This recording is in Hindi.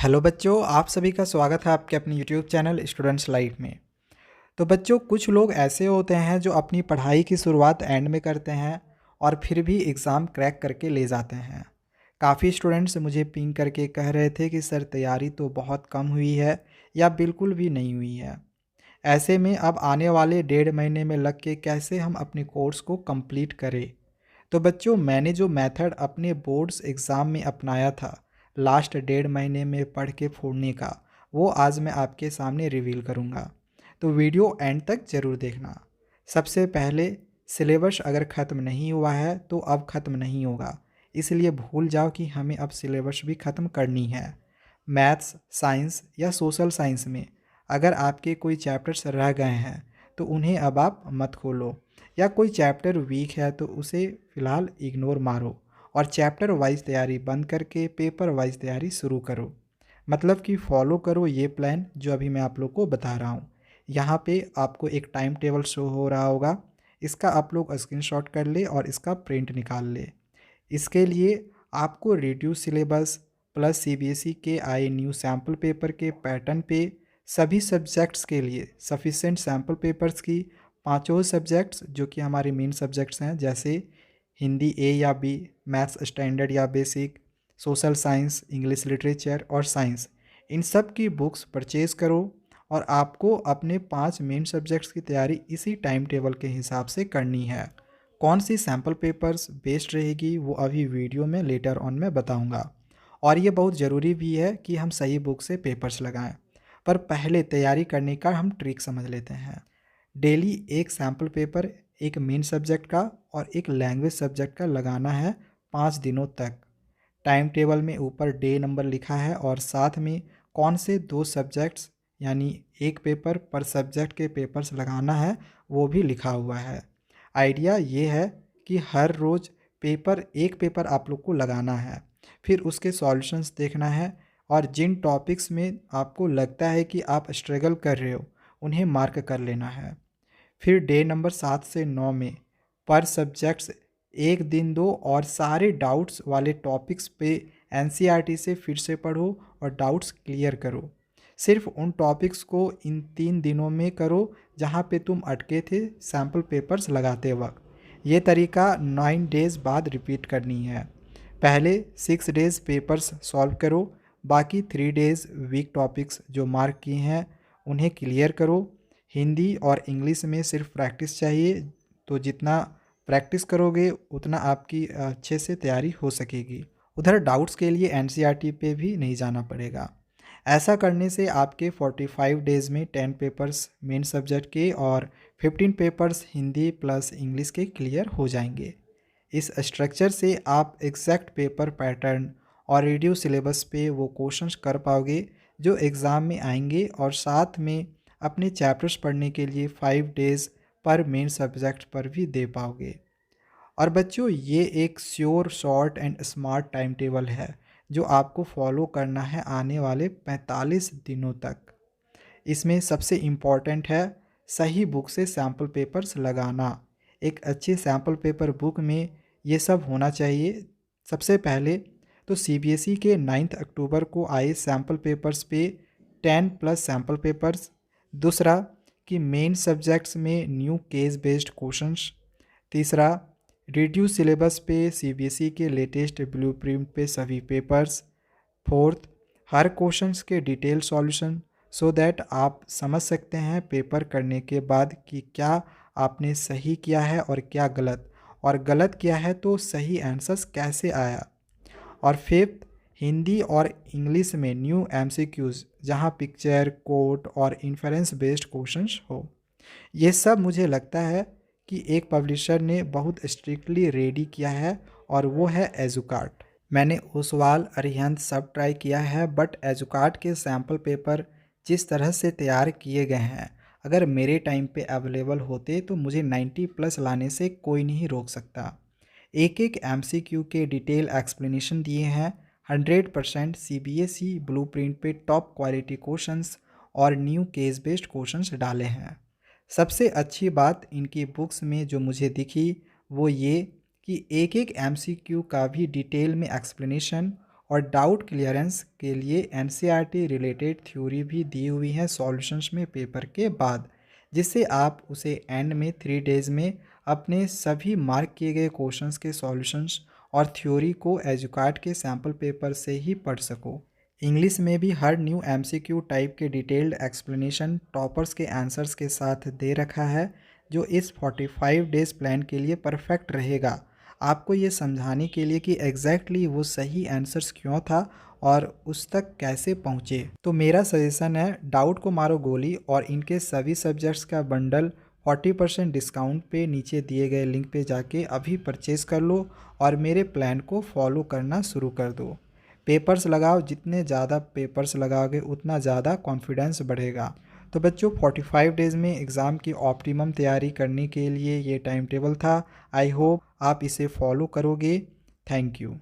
हेलो बच्चों, आप सभी का स्वागत है आपके अपने यूट्यूब चैनल स्टूडेंट्स लाइफ में। तो बच्चों, कुछ लोग ऐसे होते हैं जो अपनी पढ़ाई की शुरुआत एंड में करते हैं और फिर भी एग्ज़ाम क्रैक करके ले जाते हैं। काफ़ी स्टूडेंट्स मुझे पिंग करके कह रहे थे कि सर तैयारी तो बहुत कम हुई है या बिल्कुल भी नहीं हुई है। ऐसे में अब आने वाले 1.5 महीने में लग के कैसे हम अपने कोर्स को कंप्लीट करें। तो बच्चों, मैंने जो मेथड अपने बोर्ड्स एग्ज़ाम में अपनाया था लास्ट 1.5 महीने में पढ़ के फोड़ने का, वो आज मैं आपके सामने रिवील करूँगा। तो वीडियो एंड तक ज़रूर देखना। सबसे पहले, सिलेबस अगर ख़त्म नहीं हुआ है तो अब ख़त्म नहीं होगा, इसलिए भूल जाओ कि हमें अब सिलेबस भी ख़त्म करनी है। मैथ्स, साइंस या सोशल साइंस में अगर आपके कोई चैप्टर्स रह गए हैं तो उन्हें अब आप मत खोलो, या कोई चैप्टर वीक है तो उसे फ़िलहाल इग्नोर मारो और चैप्टर वाइज तैयारी बंद करके पेपर वाइज तैयारी शुरू करो। मतलब कि फॉलो करो ये प्लान जो अभी मैं आप लोग को बता रहा हूँ। यहाँ पे आपको एक टाइम टेबल शो हो रहा होगा, इसका आप लोग स्क्रीनशॉट कर ले और इसका प्रिंट निकाल ले। इसके लिए आपको रिड्यूस सिलेबस प्लस सीबीएसई के आए न्यू सैम्पल पेपर के पैटर्न पे सभी सब्जेक्ट्स के लिए सफिशेंट सैम्पल पेपर्स की पांचों सब्जेक्ट्स जो कि हमारे मेन सब्जेक्ट्स हैं, जैसे हिंदी ए या बी, मैथ्स स्टैंडर्ड या basic, social science, English literature और साइंस, इन सब की बुक्स परचेज़ करो। और आपको अपने 5 मेन सब्जेक्ट्स की तैयारी इसी टाइम टेबल के हिसाब से करनी है। कौन सी सैम्पल पेपर्स बेस्ट रहेगी वो अभी वीडियो में लेटर ऑन में बताऊंगा। और ये बहुत ज़रूरी भी है कि हम सही बुक से पेपर्स लगाएं। पर पहले तैयारी करने का हम ट्रिक समझ लेते हैं। डेली एक सैम्पल पेपर, एक मेन सब्जेक्ट का और एक लैंग्वेज सब्जेक्ट का लगाना है 5 दिनों तक। टाइम टेबल में ऊपर डे नंबर लिखा है और साथ में कौन से 2 सब्जेक्ट्स यानी एक पेपर पर सब्जेक्ट के पेपर्स लगाना है वो भी लिखा हुआ है। आइडिया ये है कि हर रोज़ एक पेपर आप लोग को लगाना है, फिर उसके सॉल्यूशंस देखना है और जिन टॉपिक्स में आपको लगता है कि आप स्ट्रगल कर रहे हो उन्हें मार्क कर लेना है। फिर डे नंबर 7 से 9 में पर सब्जेक्ट्स एक दिन दो और सारे डाउट्स वाले टॉपिक्स पे एनसीईआरटी से फिर से पढ़ो और डाउट्स क्लियर करो। सिर्फ उन टॉपिक्स को इन 3 दिनों में करो जहाँ पे तुम अटके थे सैम्पल पेपर्स लगाते वक्त। ये तरीका 9 डेज़ बाद रिपीट करनी है। पहले 6 डेज़ पेपर्स सॉल्व करो, बाकी 3 डेज़ वीक टॉपिक्स जो मार्क किए हैं उन्हें क्लियर करो। हिंदी और इंग्लिश में सिर्फ प्रैक्टिस चाहिए, तो जितना प्रैक्टिस करोगे उतना आपकी अच्छे से तैयारी हो सकेगी। उधर डाउट्स के लिए एनसीईआरटी पे भी नहीं जाना पड़ेगा। ऐसा करने से आपके 45 डेज़ में 10 पेपर्स मेन सब्जेक्ट के और 15 पेपर्स हिंदी प्लस इंग्लिश के क्लियर हो जाएंगे। इस स्ट्रक्चर से आप एग्जैक्ट पेपर पैटर्न और रेडियो सिलेबस पे वो क्वेश्चंस कर पाओगे जो एग्ज़ाम में आएंगे, और साथ में अपने चैप्टर्स पढ़ने के लिए 5 डेज़ पर मेन सब्जेक्ट पर भी दे पाओगे। और बच्चों, ये एक sure short and smart time table है जो आपको फॉलो करना है आने वाले 45 दिनों तक। इसमें सबसे इम्पॉर्टेंट है सही बुक से सैम्पल पेपर्स लगाना। एक अच्छे सैम्पल पेपर बुक में ये सब होना चाहिए। सबसे पहले तो सीबीएसई के 9 अक्टूबर को आए सैम्पल पेपर्स पे 10 प्लस सैम्पल पेपर्स। दूसरा कि मेन सब्जेक्ट्स में न्यू केस बेस्ड क्वेश्चंस। तीसरा, रिड्यूस सिलेबस पे सीबीएसई के लेटेस्ट ब्लूप्रिंट पे सभी पेपर्स। फोर्थ, हर क्वेश्चंस के डिटेल सॉल्यूशन सो दैट आप समझ सकते हैं पेपर करने के बाद कि क्या आपने सही किया है और क्या गलत, और गलत किया है तो सही आंसर्स कैसे आया। और फिफ्थ, हिंदी और इंग्लिश में न्यू एमसीक्यूज़ जहां पिक्चर, कोट और इन्फरेंस बेस्ड क्वेश्चंस हो। ये सब मुझे लगता है कि एक पब्लिशर ने बहुत स्ट्रिक्टली रेडी किया है और वो है एजुकार्ट। मैंने ओसवाल, अरिहंत सब ट्राई किया है, बट एजुकार्ट के सैम्पल पेपर जिस तरह से तैयार किए गए हैं, अगर मेरे टाइम पे अवेलेबल होते तो मुझे 90 प्लस लाने से कोई नहीं रोक सकता। एक एक एमसीक्यू के डिटेल एक्सप्लेनेशन दिए हैं। 100% सीबीएसई ब्लूप्रिंट पे टॉप क्वालिटी क्वेश्चंस और न्यू केस बेस्ड क्वेश्चंस डाले हैं। सबसे अच्छी बात इनकी बुक्स में जो मुझे दिखी वो ये कि एक एक एमसीक्यू का भी डिटेल में एक्सप्लेनेशन और डाउट क्लियरेंस के लिए एनसीईआरटी रिलेटेड थ्योरी भी दी हुई है सॉल्यूशंस में पेपर के बाद, जिससे आप उसे एंड में 3 डेज़ में अपने सभी मार्क किए गए क्वेश्चंस के सॉल्यूशंस और थ्योरी को एजुकार्ड के सैम्पल पेपर से ही पढ़ सको। इंग्लिश में भी हर न्यू एमसीक्यू टाइप के डिटेल्ड एक्सप्लेनेशन टॉपर्स के आंसर्स के साथ दे रखा है, जो इस 45 डेज़ प्लान के लिए परफेक्ट रहेगा, आपको ये समझाने के लिए कि एग्जैक्टली वो सही आंसर्स क्यों था और उस तक कैसे पहुँचे। तो मेरा सजेशन है, डाउट को मारो गोली और इनके सभी सब्जेक्ट्स का बंडल 40% डिस्काउंट पे नीचे दिए गए लिंक पे जाके अभी परचेज़ कर लो और मेरे प्लान को फॉलो करना शुरू कर दो। पेपर्स लगाओ, जितने ज़्यादा पेपर्स लगाओगे उतना ज़्यादा कॉन्फिडेंस बढ़ेगा। तो बच्चों 45 डेज़ में एग्ज़ाम की ऑप्टिमम तैयारी करने के लिए ये टाइम टेबल था। आई होप आप इसे फॉलो करोगे। Thank you.